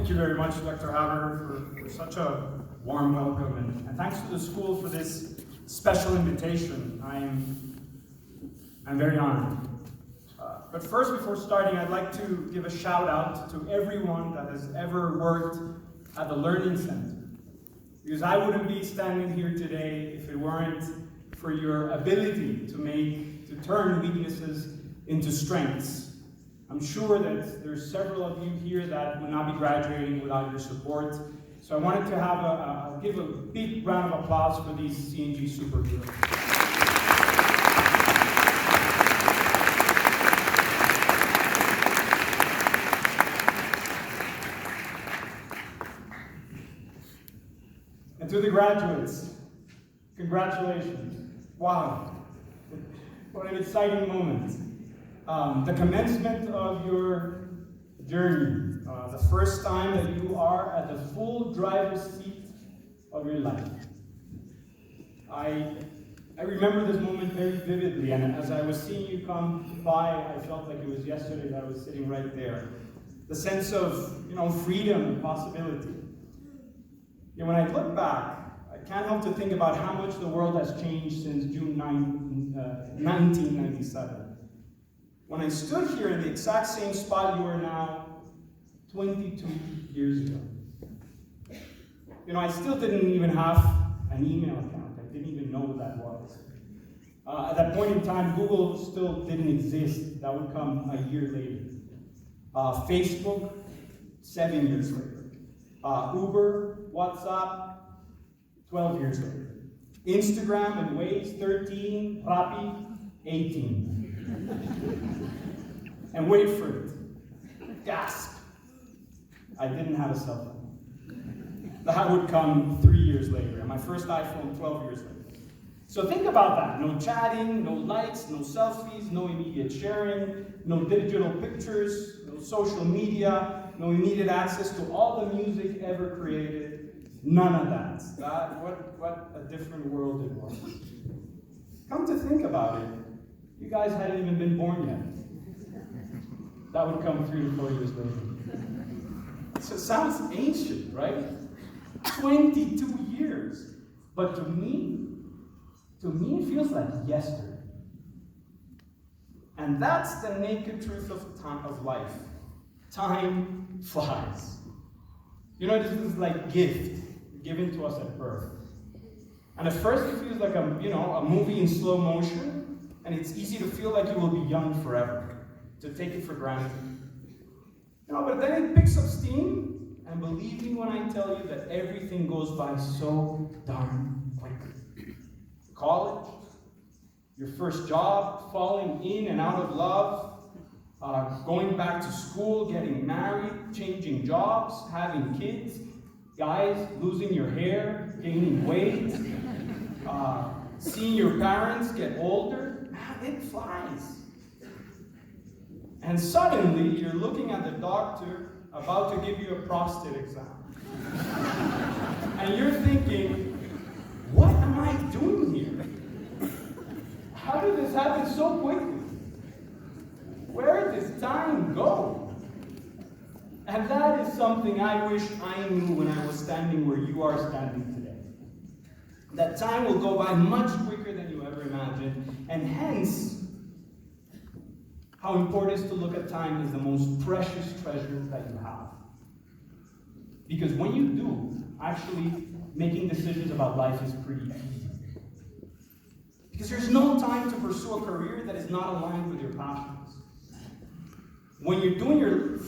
Thank you very much, Dr. Haber, for such a warm welcome, and thanks to the school for this special invitation. I'm very honored. But first, before starting, I'd like to give a shout out to everyone that has ever worked at the Learning Center. Because I wouldn't be standing here today if it weren't for your ability to turn weaknesses into strengths. I'm sure that there's several of you here that would not be graduating without your support. So I wanted to give a big round of applause for these CNG superheroes. And to the graduates, congratulations. Wow, what an exciting moment. The commencement of your journey, the first time that you are at the full driver's seat of your life. I remember this moment very vividly, and as I was seeing you come by, I felt like it was yesterday that I was sitting right there. The sense of, freedom and possibility. When I look back, I can't help to think about how much the world has changed since June 1997. When I stood here in the exact same spot you are now, 22 years ago. I still didn't even have an email account. I didn't even know what that was. At that point in time, Google still didn't exist. That would come a year later. Facebook, 7 years later. Uber, WhatsApp, 12 years later. Instagram and Waze, 13, Rappi, 18. And wait for it. Gasp. I didn't have a cell phone. That would come 3 years later, and my first iPhone 12 years later. So think about that. No chatting, no likes, no selfies, no immediate sharing, no digital pictures, no social media, no immediate access to all the music ever created. None of that. What a different world it was. Come to think about it, you guys hadn't even been born yet. That would come 3 to 4 years later. So it sounds ancient, right? 22 years. But to me, it feels like yesterday. And that's the naked truth of life. Time flies. This is like gift given to us at birth. And at first it feels like a movie in slow motion, and it's easy to feel like you will be young forever, to take it for granted. But then it picks up steam, and believe me when I tell you that everything goes by so darn quickly. College, your first job, falling in and out of love, going back to school, getting married, changing jobs, having kids, guys losing your hair, gaining weight, seeing your parents get older, it flies. And suddenly, you're looking at the doctor about to give you a prostate exam. And you're thinking, what am I doing here? How did this happen so quickly? Where did time go? And that is something I wish I knew when I was standing where you are standing today. That time will go by much quicker than you ever imagined, and hence, how important it is to look at time as the most precious treasure that you have. Because when you do, actually making decisions about life is pretty easy. Because there's no time to pursue a career that is not aligned with your passions. When you're going to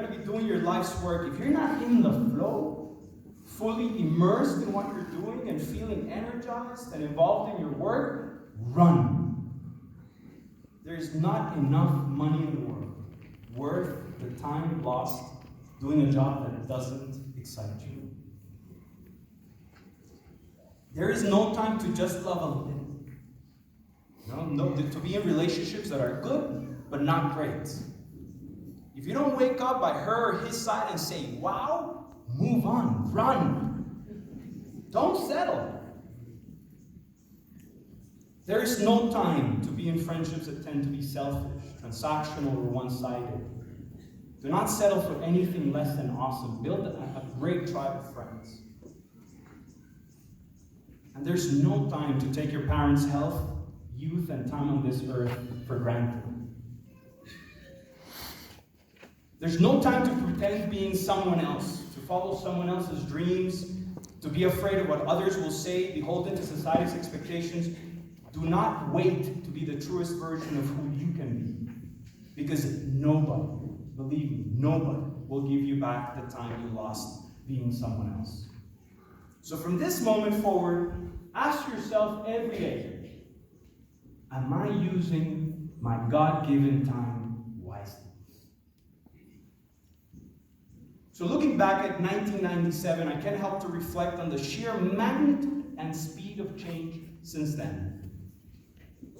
be doing your life's work, if you're not in the flow, fully immersed in what you're doing and feeling energized and involved in your work, run. There's not enough money in the world worth the time lost doing a job that doesn't excite you. There is no time to just love a little. No, to be in relationships that are good, but not great. If you don't wake up by her or his side and say, wow, move on, run. Don't settle. There is no time to be in friendships that tend to be selfish, transactional, or one-sided. Do not settle for anything less than awesome. Build a great tribe of friends. And there's no time to take your parents' health, youth, and time on this earth for granted. There's no time to pretend being someone else, to follow someone else's dreams, to be afraid of what others will say, beholden to society's expectations. Do not wait to be the truest version of who you can be. Because nobody, believe me, nobody will give you back the time you lost being someone else. So from this moment forward, ask yourself every day, am I using my God-given time wisely? So looking back at 1997, I can't help to reflect on the sheer magnitude and speed of change since then.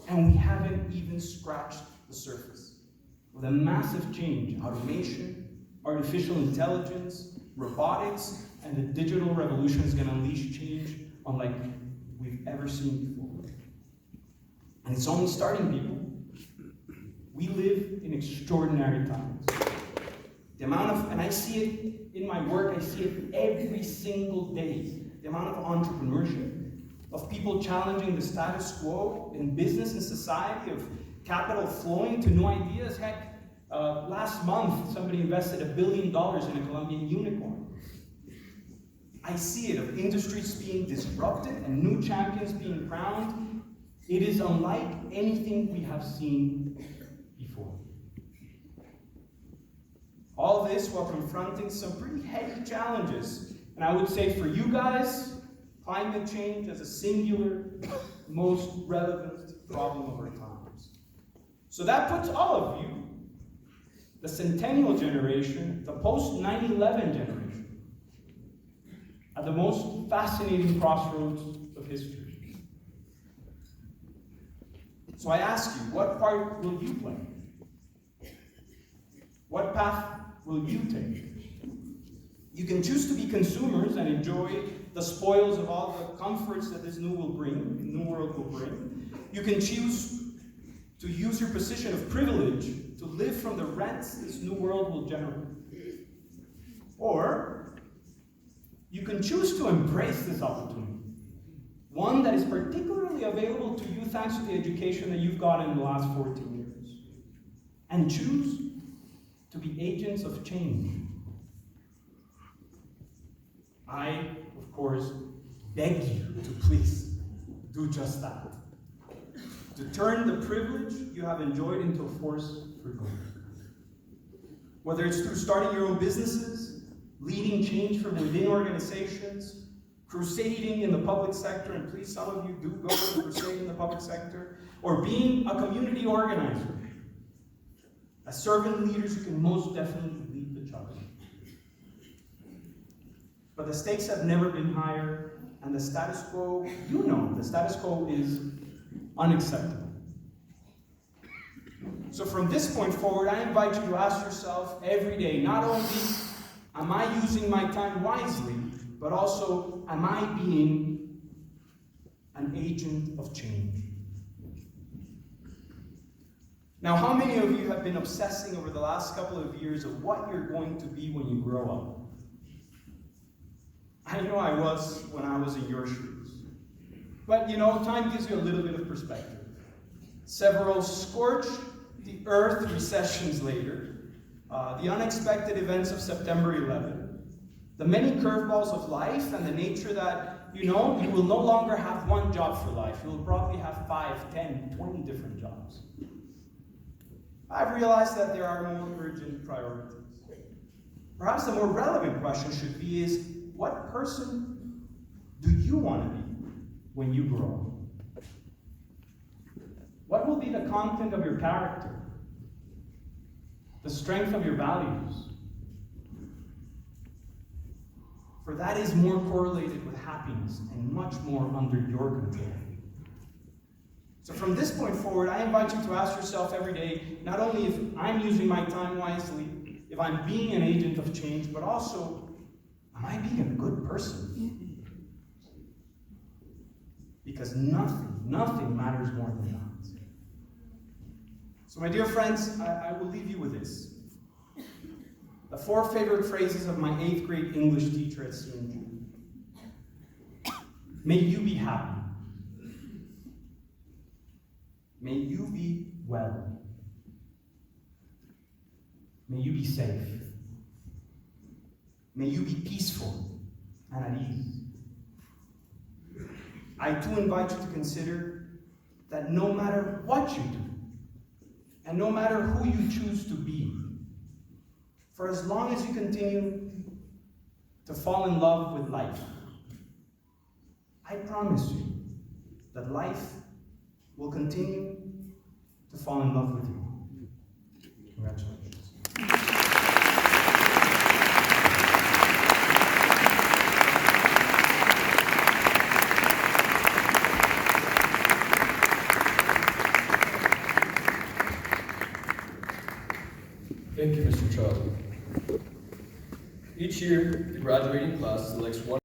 And we haven't even scratched the surface. With a massive change, automation, artificial intelligence, robotics, and the digital revolution is going to unleash change unlike we've ever seen before. And it's only starting, people. We live in extraordinary times. The amount of, and I see it in my work, I see it every single day, the amount of entrepreneurship, of people challenging the status quo in business and society, of capital flowing to new ideas. Heck, last month, somebody invested $1 billion in a Colombian unicorn. I see it, of industries being disrupted and new champions being crowned. It is unlike anything we have seen before. All this while confronting some pretty heavy challenges. And I would say for you guys, climate change as a singular, most relevant problem of our times. So that puts all of you, the centennial generation, the post-9/11 generation, at the most fascinating crossroads of history. So I ask you, what part will you play? What path will you take? You can choose to be consumers and enjoy the spoils of all the comforts that this new world will bring. You can choose to use your position of privilege to live from the rents this new world will generate. Or you can choose to embrace this opportunity, one that is particularly available to you thanks to the education that you've gotten in the last 14 years, and choose to be agents of change. I, of course, beg you to please do just that. To turn the privilege you have enjoyed into a force for good. Whether it's through starting your own businesses, leading change from within organizations, crusading in the public sector, and please, some of you do go and crusade in the public sector, or being a community organizer. As servant leaders, you can most definitely lead the charge. But the stakes have never been higher, and the status quo, the status quo is unacceptable. So from this point forward, I invite you to ask yourself every day, not only am I using my time wisely, but also, am I being an agent of change? Now, how many of you have been obsessing over the last couple of years of what you're going to be when you grow up? I know I was when I was in your shoes. But time gives you a little bit of perspective. Several scorched-the-earth recessions later, the unexpected events of September 11, the many curveballs of life, and the nature that, you will no longer have one job for life. You'll probably have 5, 10, 20 different jobs. I've realized that there are more urgent priorities. Perhaps the more relevant question should be is, what person do you want to be when you grow up? What will be the content of your character? The strength of your values? For that is more correlated with happiness and much more under your control. So from this point forward, I invite you to ask yourself every day, not only if I'm using my time wisely, if I'm being an agent of change, but also, am I being a good person? Because nothing matters more than that. So my dear friends, I will leave you with this. the 4 favorite phrases of my 8th grade English teacher at CNG. May you be happy. May you be well. May you be safe. May you be peaceful and at ease. I too invite you to consider that no matter what you do, and no matter who you choose to be, for as long as you continue to fall in love with life, I promise you that life will continue to fall in love with you. Congratulations. Thank you, Mr. Charlie. Each year, the graduating class selects one